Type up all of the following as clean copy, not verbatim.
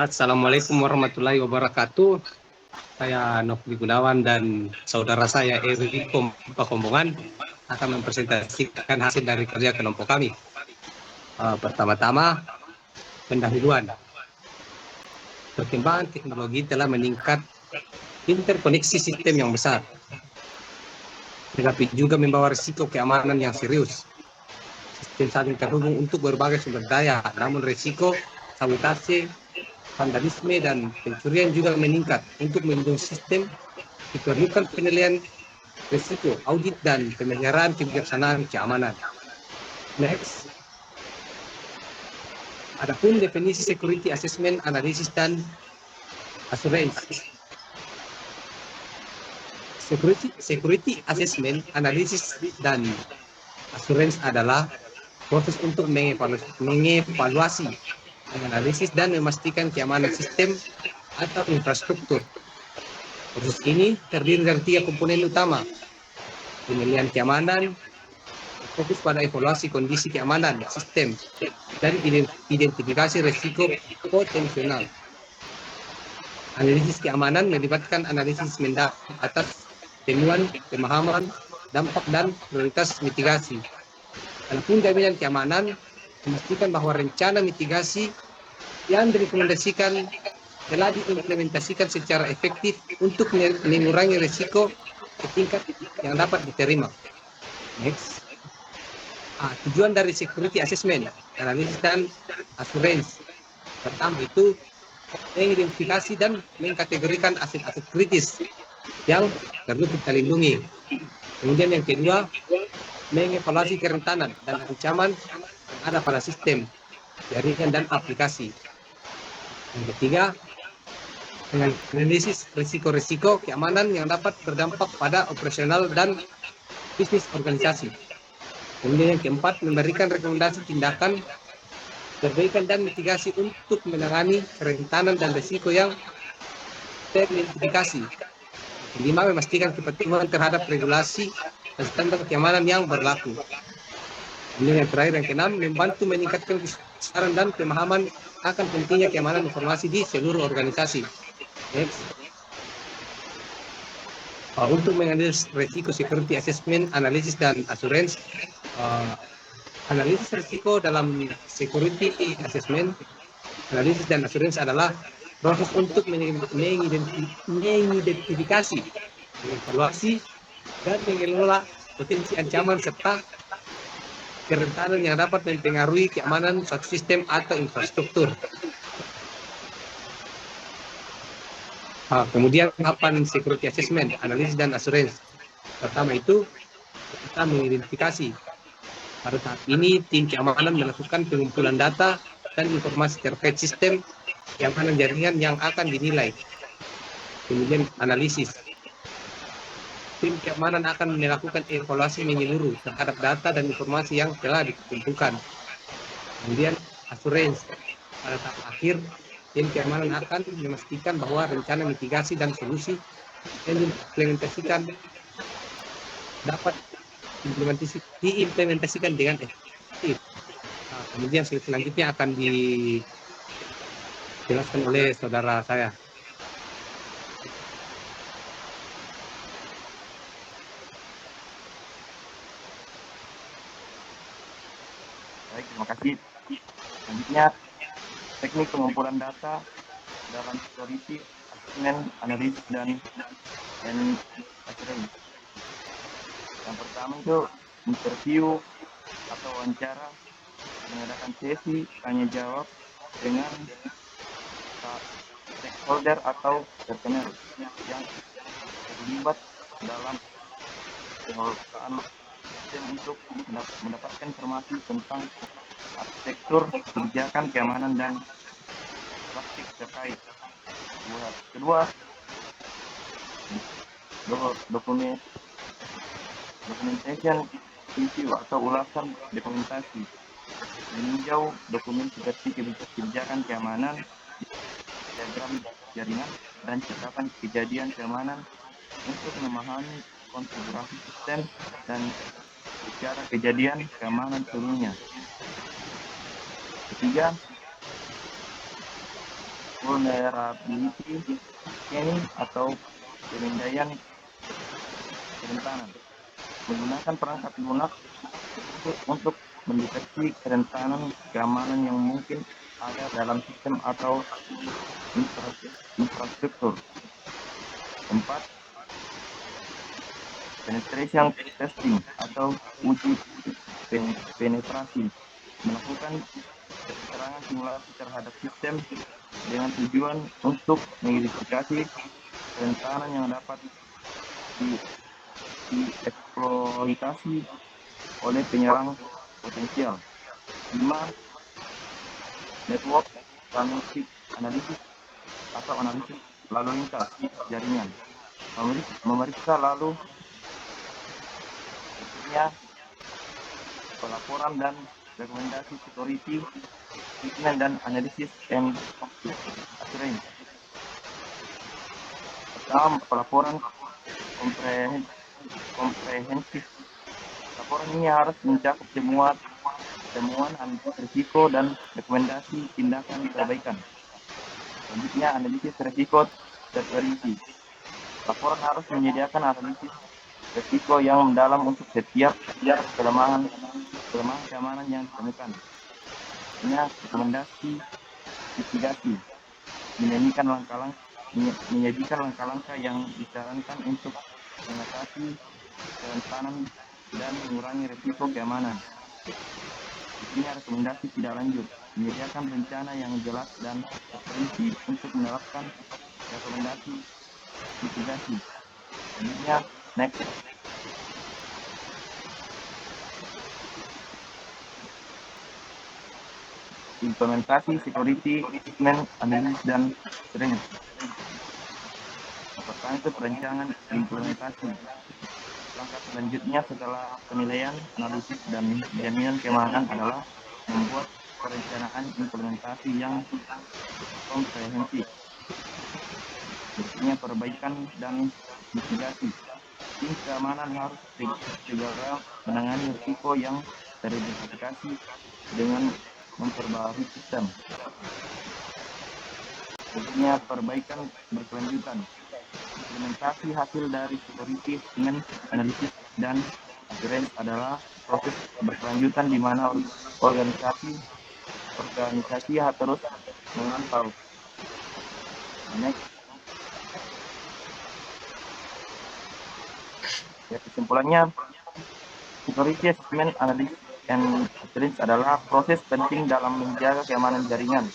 Assalamualaikum warahmatullahi wabarakatuh. Saya Nofri Gunawan dan saudara saya Eriko Pakombongan akan mempresentasikan hasil dari kerja kelompok kami. Pertama-tama, pendahuluan. Perkembangan teknologi telah meningkat interkoneksi sistem yang besar, tetapi juga membawa risiko keamanan yang serius. Sistem saling terhubung untuk berbagai sumber daya, namun risiko sabotase, vandalisme, dan pencurian juga meningkat. Untuk melindungi sistem, diperlukan penilaian risiko, audit, dan pemeliharaan kebijaksanaan keamanan. Next, adapun definisi security assessment, analisis, dan assurance. Security assessment, analisis, dan assurance adalah proses untuk mengevaluasi, menganalisis, dan memastikan keamanan sistem atau infrastruktur. Proses ini terdiri dari 3 komponen utama: penilaian keamanan, fokus pada evaluasi kondisi keamanan sistem, dan identifikasi risiko potensial. Analisis keamanan melibatkan analisis mendalam atas temuan, pemahaman, dampak, dan prioritas mitigasi. Adapun jaminan keamanan memastikan bahwa rencana mitigasi yang direkomendasikan telah diimplementasikan secara efektif untuk mengurangi risiko ke tingkat yang dapat diterima. Next. Tujuan dari security assessment, analisis, dan assurance. Pertama itu mengidentifikasi dan mengkategorikan aset-aset kritis yang perlu kita lindungi. Kemudian yang kedua, mengevaluasi kerentanan dan ancaman yang ada pada sistem, jaringan, dan aplikasi. Yang ketiga, menganalisis risiko-risiko keamanan yang dapat berdampak pada operasional dan bisnis organisasi. Kemudian yang keempat, memberikan rekomendasi tindakan, perbaikan, dan mitigasi untuk menangani kerentanan dan risiko yang teridentifikasi. Kelima, memastikan kepatuhan terhadap regulasi dan standar keamanan yang berlaku. Kemudian yang terakhir, yang keenam, membantu meningkatkan kesadaran dan pemahaman akan pentingnya keamanan informasi di seluruh organisasi. Next. Untuk menganalisis risiko security assessment, analisis, dan assurance. Analisis risiko dalam security assessment, analisis, dan assurance adalah proses untuk mengidentifikasi, mengevaluasi, dan mengelola potensi ancaman serta kerentanan yang dapat mempengaruhi keamanan suatu sistem atau infrastruktur. Kemudian tahapan security assessment, analisis, dan assurance. Pertama itu kita mengidentifikasi. Pada tahap ini, tim keamanan melakukan pengumpulan data dan informasi terkait sistem keamanan jaringan yang akan dinilai. Kemudian analisis. Tim keamanan akan melakukan evaluasi menyeluruh terhadap data dan informasi yang telah dikumpulkan. Kemudian assurance. Pada tahap akhir, tim keamanan akan memastikan bahwa rencana mitigasi dan solusi yang diimplementasikan dapat diimplementasikan dengan efektif. Kemudian selanjutnya akan dijelaskan oleh saudara saya. Baik, terima kasih. Selanjutnya, teknik pengumpulan data dalam security assessment, analisis, dan assurance. Yang pertama itu interview atau wawancara, mengadakan sesi tanya jawab dengan stakeholder atau partner yang terlibat dalam pengelolaan sistem untuk mendapatkan informasi tentang arsitektur, kebijakan, keamanan, dan praktik terkait. Kedua, documentation review atau ulasan dokumentasi, meninjau dokumen seperti kebijakan keamanan, diagram jaringan, dan catatan kejadian keamanan untuk memahami konfigurasi sistem dan secara kejadian keamanan sebelumnya. Ketiga, vulnerability scanning atau pemindaian kerentanan. Menggunakan perangkat lunak untuk mendeteksi kerentanan keamanan yang mungkin ada dalam sistem atau infrastruktur. 4. Penetration testing atau uji penetrasi, melakukan serangan simulasi terhadap sistem dengan tujuan untuk mengidentifikasi kerentanan yang dapat dieksploitasi oleh penyerang potensial. 5. Network forensic analysis atau analisis lalu lintas jaringan, memeriksa lalu pelaporan dan rekomendasi security treatment dan analisis and assurance. Pertama, pelaporan komprehensif. Laporan ini harus mencakup temuan analisis risiko dan rekomendasi tindakan perbaikan. Selanjutnya, analisis risiko terperinci. Laporan harus menyediakan analisis risiko yang mendalam untuk setiap kelemahan keamanan yang ditemukan. Ini rekomendasi mitigasi, menyajikan langkah-langkah yang disarankan untuk mengatasi kerentanan dan mengurangi risiko keamanan. Ini rekomendasi tidak lanjut, menyediakan rencana yang jelas dan terperinci untuk menerapkan rekomendasi mitigasi. Selanjutnya, next. Implementasi security assessment, analysis dan assurance. Pertama itu perencanaan implementasi. Langkah selanjutnya setelah penilaian, analisis, dan jaminan keamanan adalah membuat perencanaan implementasi yang komprehensif. Berikutnya perbaikan dan mitigasi. Tim keamanan harus segera menangani risiko yang teridentifikasi dengan memperbarui sistem. Berikutnya perbaikan berkelanjutan. Implementasi hasil dari security assessment, analisis, dan assurance adalah proses berkelanjutan di mana organisasi terus memantau. Next. Ya, kesimpulannya, security assessment, analysis, and assurance adalah proses penting dalam menjaga keamanan jaringan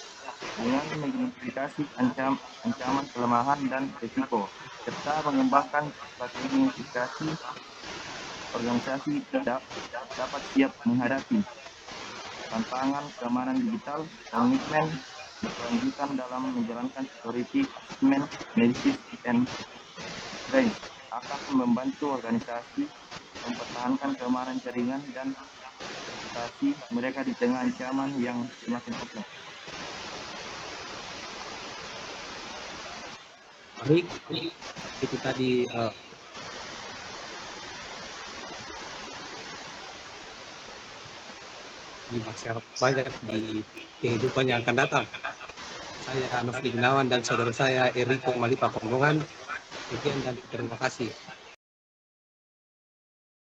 dengan mengidentifikasi ancaman, kelemahan, dan risiko, serta mengembangkan strategi mitigasi. Organisasi dapat siap menghadapi tantangan keamanan digital. Komitmen berkelanjutan dalam menjalankan security assessment, analysis, and assurance akan membantu organisasi mempertahankan keamanan jaringan dan reputasi mereka di tengah ancaman yang semakin kompleks. Baik, itu tadi di masyarakat banyak di kehidupan yang akan datang. Saya Nofri Gunawan dan saudara saya Eriko Malipa Ponggongan. Sekian dan terima kasih.